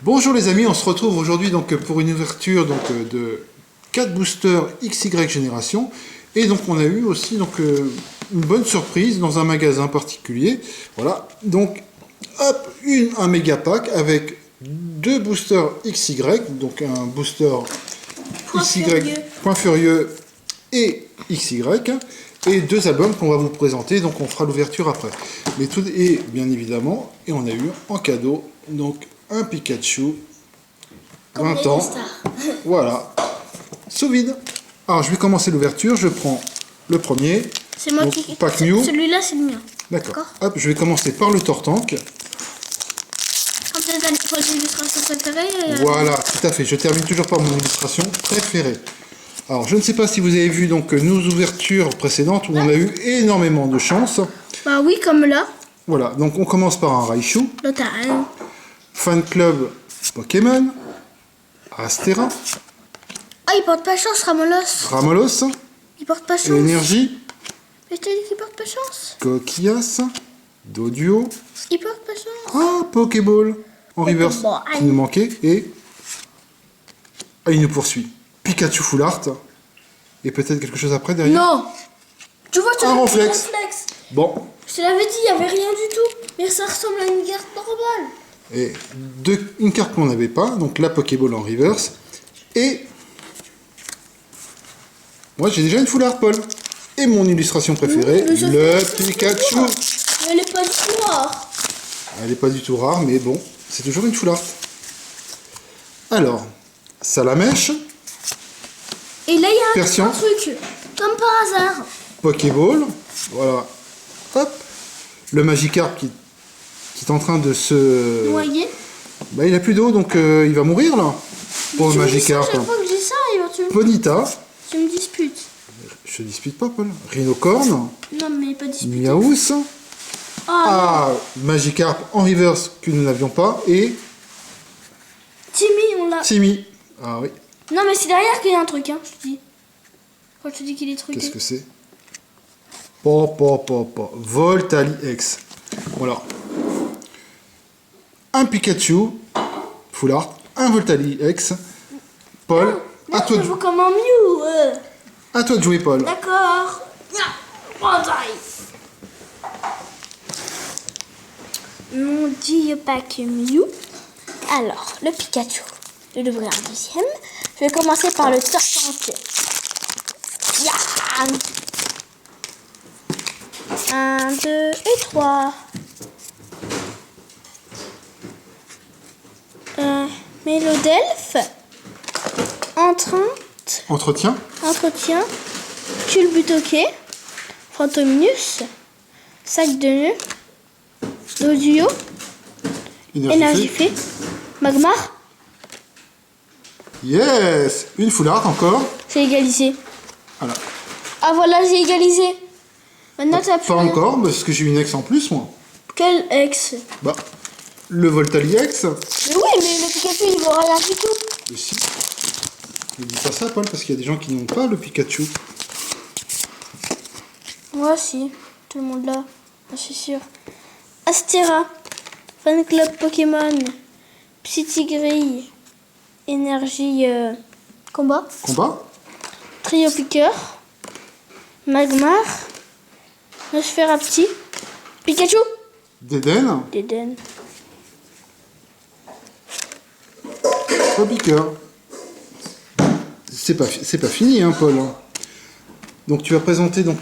Bonjour les amis, on se retrouve aujourd'hui donc pour une ouverture de 4 boosters XY génération. Et donc on a eu aussi une bonne surprise dans un magasin particulier. Voilà, donc hop, un méga pack avec 2 boosters XY, donc un booster XY Point Furieux et XY, et 2 albums qu'on va vous présenter, donc on fera l'ouverture après. Mais tout est bien évidemment, et on a eu en cadeau donc un Pikachu 20 ans. Voilà, sous vide. Alors je vais commencer l'ouverture, je prends le premier. C'est moi donc, qui. Pack Mew. Celui-là c'est le mien. D'accord. Hop, je vais commencer par le Tortank. Comme ça, t'as votre illustration préférée. Voilà, tout à fait. Je termine toujours par mon illustration préférée. Alors je ne sais pas si vous avez vu donc nos ouvertures précédentes où on a eu énormément de chance. Bah oui, comme là. Voilà, donc on commence par un Raichu. Là t'as un. Fan Club Pokémon. Astera. Ah, il porte pas chance, Ramolos. Ramolos. Il porte pas chance. Énergie. Mais je t'ai dit qu'il porte pas chance. Coquillas. Doduo. Il porte pas chance. Ah, Pokéball. En reverse. Qui nous manquait. Et. Ah, il nous poursuit. Pikachu Full Art. Et peut-être quelque chose après derrière. Non. Tu vois, un réflexe. Bon. Je te l'avais dit, il y avait rien du tout. Mais ça ressemble à une carte normale. Et une carte qu'on n'avait pas, donc la Pokéball en reverse. Et moi j'ai déjà une Full Art Paul. Et mon illustration préférée, le Pikachu. Mais elle est pas du tout rare. Elle n'est pas du tout rare, mais bon, c'est toujours une Full Art. Alors, Salamèche. Et là il y a Persian. un truc, comme par hasard. Pokéball. Voilà. Hop. Le Magikarp qui est en train de se... Noyer. Bah, il a plus d'eau, donc il va mourir là. Pour le Magikarp. Chaque fois que je dis ça, éventuellement. Ponita. Tu me disputes. Je dispute pas, Paul. Rhinocorn. Non, mais pas disputer. Miaous. Ah, Magikarp en reverse que nous n'avions pas. Et Timmy, on l'a. Timmy. Ah oui. Non, mais c'est derrière qu'il y a un truc, hein, je te dis. Quand je te dis qu'il est truqué. Qu'est-ce que c'est? Voltali X. Voilà. Un Pikachu. Full Art. Un Voltali X. Paul, à toi de jouer. Comme un Mew. À toi de jouer, Paul. D'accord. Mon dieu, pack Mew. Alors, le Pikachu. Je vais l'ouvrir un deuxième. Je vais commencer par le Tortank. 1, 2 et 3. Mélodelph. Entretien. Culbutoquet. Fantominus. Sac de nœuds. Doduo. Énergifée. Magmar. Yes. Une Full Art encore. C'est égalisé. Voilà. Ah voilà, j'ai égalisé. Maintenant, t'as plus Pas rien. encore, parce que j'ai une X en plus, moi. Quel ex? Bah, le Voltali X. Mais oui, mais le Pikachu, il vaut rien du tout. Mais si. Ne dis pas ça, Paul, parce qu'il y a des gens qui n'ont pas le Pikachu. Moi, si. Tout le monde là. Je suis sûr. Astera. Fan Club Pokémon. Psy-Tigreille. Énergie combat. Trio Piqueur. Magmar. Nosferapti. Pikachu. Déden. Pas piqueur. C'est pas fini, hein, Paul. Donc tu vas présenter donc.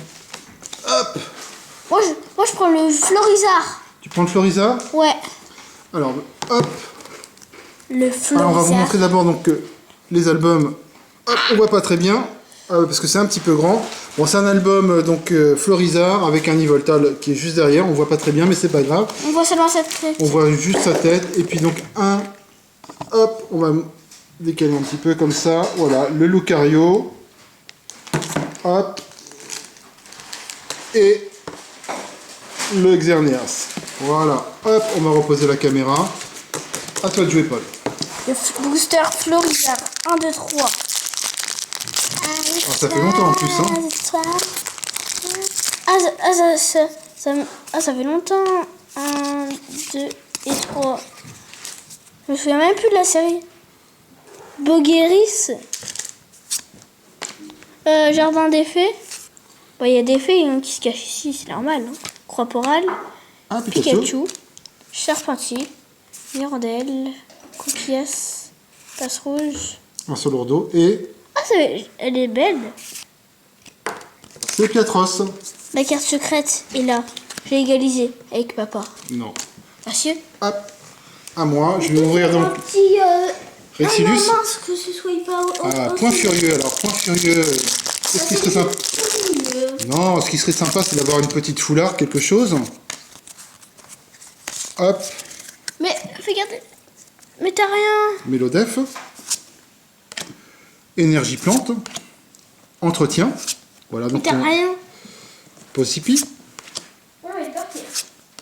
Hop. Moi, je prends le Florizard. Tu prends le Florizard. Ouais. Alors, hop. Le Florizard. Alors on va vous montrer d'abord donc les albums. Hop, on voit pas très bien parce que c'est un petit peu grand. Bon, c'est un album donc Florizard avec un Yveltal qui est juste derrière. On voit pas très bien, mais c'est pas grave. On voit seulement cette tête. On voit juste sa tête et puis donc hop, on va décaler un petit peu comme ça. Voilà, le Lucario. Hop. Et le Xerneas. Voilà. Hop, on va reposer la caméra. À toi de jouer, Paul. Le booster Florizard. 1, 2, 3. Ah, ça fait longtemps en plus, hein. Ça fait longtemps. 1, 2 et 3. Je me souviens même plus de la série. Bogueris. Jardin des fées. Bon, il y a des fées qui se cachent ici, c'est normal. Hein. Croix-Porale. Un Pikachu. Charpentier. Hirondelle. Coquillas. Passe rouge. Un Solordo. Et Ah, elle est belle. c'est Piatros. La carte secrète est là. J'ai égalisé avec papa. Non. Monsieur. Hop. À moi. Je vais ouvrir donc. Un petit... Rexilus. Ah non, mince, que ce soit pas... Ah, point furieux. Alors, point furieux. Qu'est-ce qui serait sympa? Non, ce qui serait sympa, c'est d'avoir une petite foulard, quelque chose. Hop. Mais, regarde. Mais t'as rien. Mélodef. Énergie plante. Entretien. Voilà, Mais donc t'as on... rien. Possipi. Ouais, mais parti.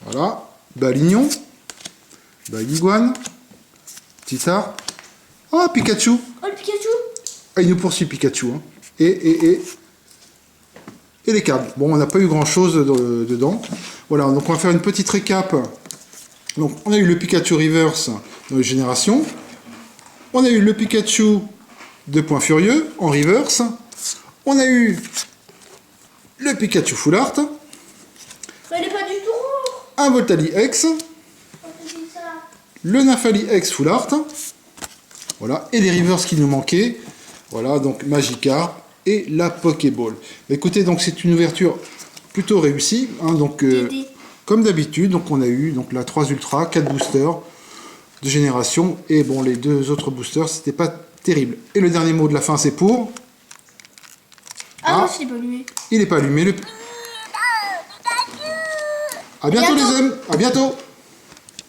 Voilà. Balignon. Baligouane. Titard. Oh, Pikachu. Oh, le Pikachu. Ah, il nous poursuit, Pikachu. Hein. Et les câbles. Bon, on n'a pas eu grand-chose dedans. Voilà, donc on va faire une petite récap. Donc, on a eu le Pikachu Reverse dans les générations. On a eu le Pikachu de Point Furieux en Reverse. On a eu le Pikachu Full Art. Mais elle est pas du tout rouge. Un Voltali X. Le Nafali X Full Art. Voilà, et les Reverse qui nous manquaient. Voilà, donc Magikarp et la Pokéball. Écoutez, donc c'est une ouverture plutôt réussie. Hein, donc, comme d'habitude, donc on a eu donc, la 3 Ultra, 4 boosters de génération. Et bon, les 2 autres boosters, c'était pas terrible. Et le dernier mot de la fin, c'est pour... Ah, non, c'est pas allumé. Il n'est pas allumé. À bientôt les hommes, à bientôt.